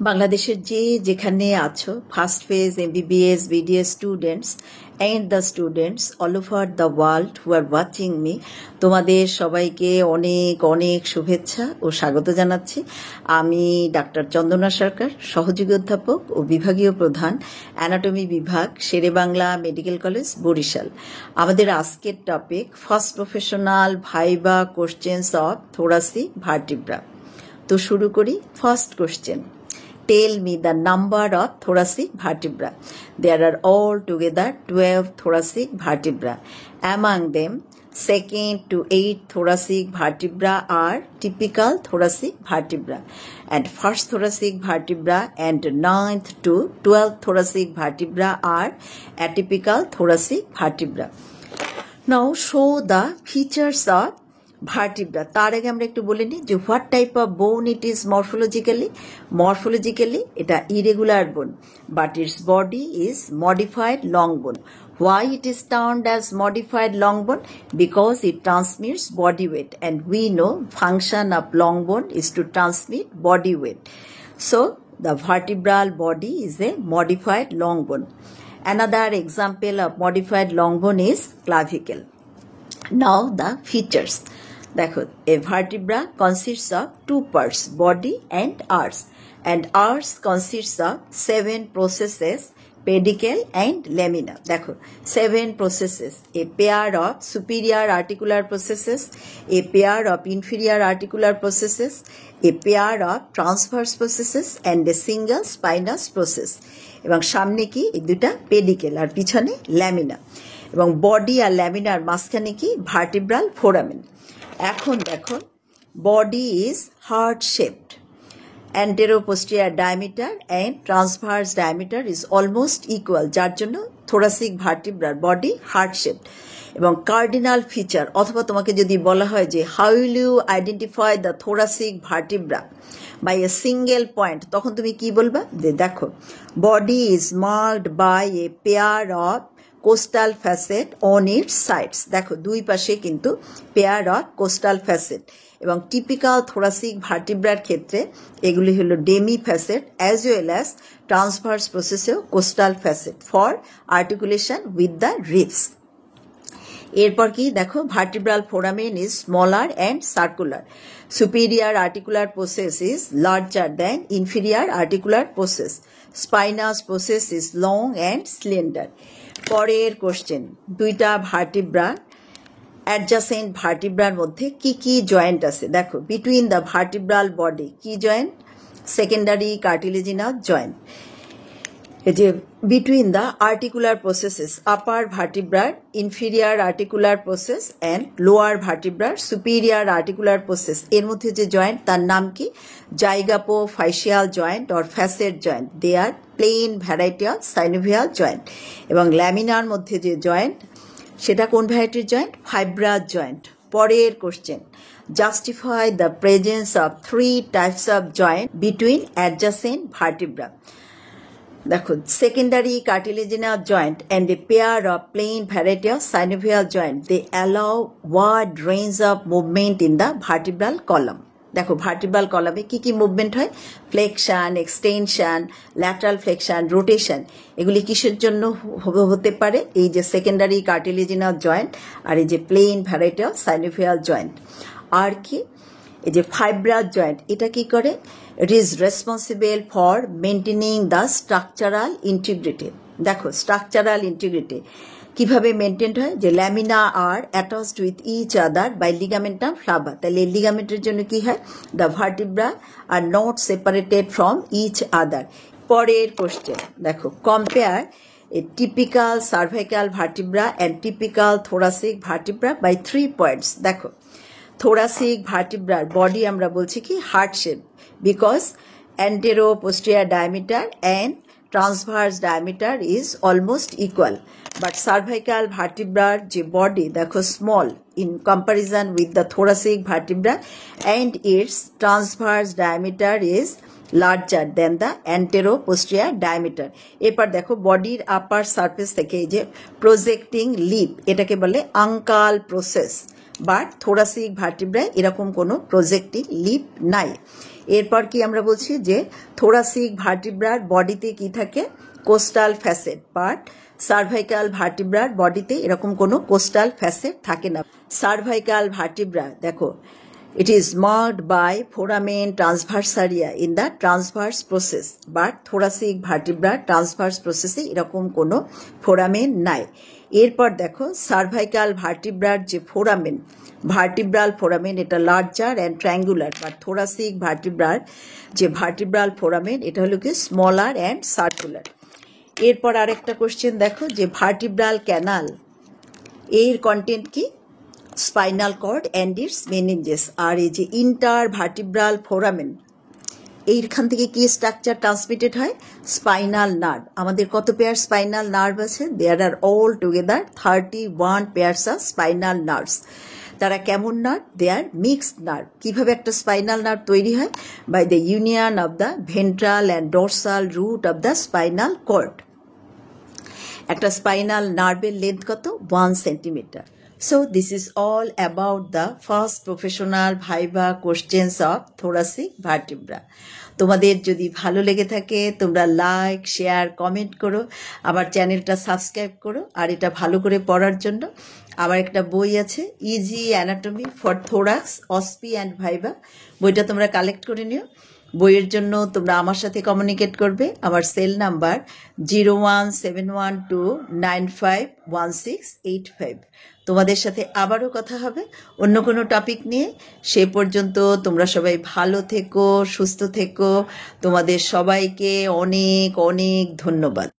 বাংলাদেশের যেখানে আছো first phase MBBS BDS students and the students all over the world who are watching me, তোমাদের সবাইকে অনেক অনেক শুভেচ্ছা ও স্বাগত জানাচ্ছি। আমি ডাক্তার চন্দনা সরকার, সহযোগী অধ্যাপক ও বিভাগীয় প্রধান, অ্যানাটমি বিভাগ, শেরেবাংলা মেডিকেল কলেজ, বরিশাল। আমাদের আজকের topic first professional viva questions of thoracic vertebra. তো শুরু করি। First question, tell me the number of thoracic vertebra. There are altogether 12 thoracic vertebra. Among them, 2nd to 8th thoracic vertebra are typical thoracic vertebra, and 1st thoracic vertebra and 9th to 12th thoracic vertebra are atypical thoracic vertebra. Now show the features of vertebra. তার আগে আমরা একটু বলে নিই যে what type of বোন it is morphologically এটা irregular বোন, but it's body is modified long বোন। Why it is termed as modified long bone? Because it transmits body weight, and we know function of long bone is to transmit body weight. So the vertebral body is a modified long bone. Another example of modified long bone is clavicle. Now the features. দেখো, a vertebra consists of two parts, body and arch consists of 7 processes, pedicle and lamina. দেখো, 7 processes, a pair of superior articular processes, a pair of inferior articular processes, a pair of transverse processes and a single spinous process. এবং সামনে কি এই দুটা pedicle আর পিছনে lamina, এবং body আর laminar মাঝখানে কি ভার্টিব্রাল ফোরামেন। এখন দেখো, body is heart shaped, anteroposterior diameter and transverse diameter is almost equal, যার জন্য থোরাসিক ভার্টিব্রার বডি হার্ট শেপড। এবং কার্ডিনাল ফিচার, অথবা তোমাকে যদি বলা হয় যে how will you identify the thoracic vertebra by a single point, তখন তুমি কি বলবা? যে দেখো, body is marked by a pair of costal facet on its sides. দেখো, দুই পাশে কিন্তু পেয়ার অফ কোস্টাল ফ্যাসেট, এবং টিপিক্যাল থোরাসিক ভার্টিব্রার ক্ষেত্রে এগুলি হলো demi facet as well as transverse প্রসেসেও costal facet for articulation with the ribs. এরপর কি দেখো, vertebral foramen is smaller and circular, superior articular process is larger than inferior articular process, spinous process is long and slender. পরের question, দুইটা vertebra adjacent ভার্টিব্রার মধ্যে কি কি joint আছে? দেখো, বিটুইন দ্য ভার্টিব্রাল বডি কি জয়েন্ট? Secondary cartilaginous joint. এই যে between the articular processes, upper ভার্টিব্রার inferior articular process and lower ভার্টিব্রার সুপিরিয়র আর্টিকুলার প্রসেস, এর মধ্যে যে জয়েন্ট তার নাম কি? Zygapophyseal joint or facet joint. They are plane variety of synovial joint. এবং ল্যামিনার মধ্যে যে জয়েন্ট সেটা কোন ভ্যারাইটির জয়েন্ট? Fibrous joint. পরের question, justify the presence of 3 types of joint between adjacent vertebra. দেখো, secondary cartilaginous joint and a pair of plane variety of synovial joint, they allow wide range of movement in the vertebral column. দেখো, vertebral কলামে কি কি movement হয়? Flexion, extension, lateral flexion, rotation. এগুলি কিসের জন্য হতে পারে? এই যে সেকেন্ডারি কার্টিলেজিনাস জয়েন্ট আর এই যে plane variety of synovial joint. আর কি, এই যে ফাইব্রাস জয়েন্ট, এটা কি করে? It is responsible for maintaining the structural integrity. দেখো, স্ট্রাকচারাল ইন্টিগ্রিটি কিভাবে মেনটেন হয়? যে lamina are attached with each other by ligamentum flavum. তাহলে এই লিগামেন্টের জন্য কি হয়? The vertebra are not separated from each other. পরের কোশ্চেন, দেখো, compare a typical cervical vertebra and typical thoracic vertebra by 3 points. দেখো, থোরাসিক ভার্টিব্রার বডি আমরা বলছি কি heart shape, because anteroposterior diameter and transverse diameter is almost equal, but cervical ভার্টিব্রার যে body দেখো small in comparison with the thoracic vertebra and its transverse diameter is larger than the anteroposterior diameter. এরপর দেখো, বডির আপার surface থেকে এই যে projecting lip, এটাকে বলে আঙ্কাল প্রসেস, বাট থোরাসিক ভার্টিব্রায় এরকম কোনো প্রজেক্টিং লিপ নাই। এরপর কি আমরা বলছি যে থোরাসিক ভার্টিব্রার বডিতে কি থাকে, কোস্টাল ফ্যাসেট, বাট সার্ভাইকাল ভার্টিব্রার বডিতে এরকম কোনো কোস্টাল ফ্যাসেট থাকে না। সার্ভাইকাল ভার্টিব্রা দেখো, it is marked by foramen transversaria in the transverse process, but thoracic vertebra transverse process এ এরকম কোনো ফোরামেন নাই। এরপর দেখো সার্ভাইকাল ভার্টিব্রার যে ফোরামেন, ভার্টিব্রাল ফোরামেন, এটা larger and triangular, but thoracic ভার্টিব্রার যে ভার্টিব্রাল ফোরামেন এটা হলো কি স্মলার অ্যান্ড সার্কুলার। এরপর আরেকটা কোশ্চেন দেখো যে ভার্টিব্রাল ক্যানাল এর কন্টেন্ট কি, spinal cord and its meninges. আর এই যে ইন্টার ভার্টিব্রাল ফোরামেন এইখান থেকে কি স্ট্রাকচার ট্রান্সমিটেড হয়, স্পাইনাল নার্ভ। আমাদের কত পেয়ার স্পাইনাল নার্ভ আছে, there are all together 31 pairs of spinal nerves. তারা কেমন nerve, they are mixed nerve. কিভাবে একটা স্পাইনাল নার্ভ তৈরি হয়, by the union of the ventral and dorsal root of the spinal cord. একটা spinal নার্ভের length কত, 1 centimetre. So this is all about the first professional viva questions of thoracic vertebra. তোমাদের যদি ভালো লেগে থাকে তোমরা লাইক, শেয়ার, কমেন্ট করো, আমার চ্যানেলটা সাবস্ক্রাইব করো। আর এটা ভালো করে পড়ার জন্য আমার একটা বই আছে, easy anatomy for thorax, OSPE and viva. বইটা তোমরা কালেক্ট করে নিও। বইয়ের জন্য তোমরা আমার সাথে কমিউনিকেট করবে। আমার সেল নাম্বার 01712951685। তোমাদের সাথে আবারও কথা হবে অন্য কোনো টপিক নিয়ে। সে পর্যন্ত তোমরা সবাই ভালো থেকো, সুস্থ থেকো। তোমাদের সবাইকে অনেক অনেক ধন্যবাদ।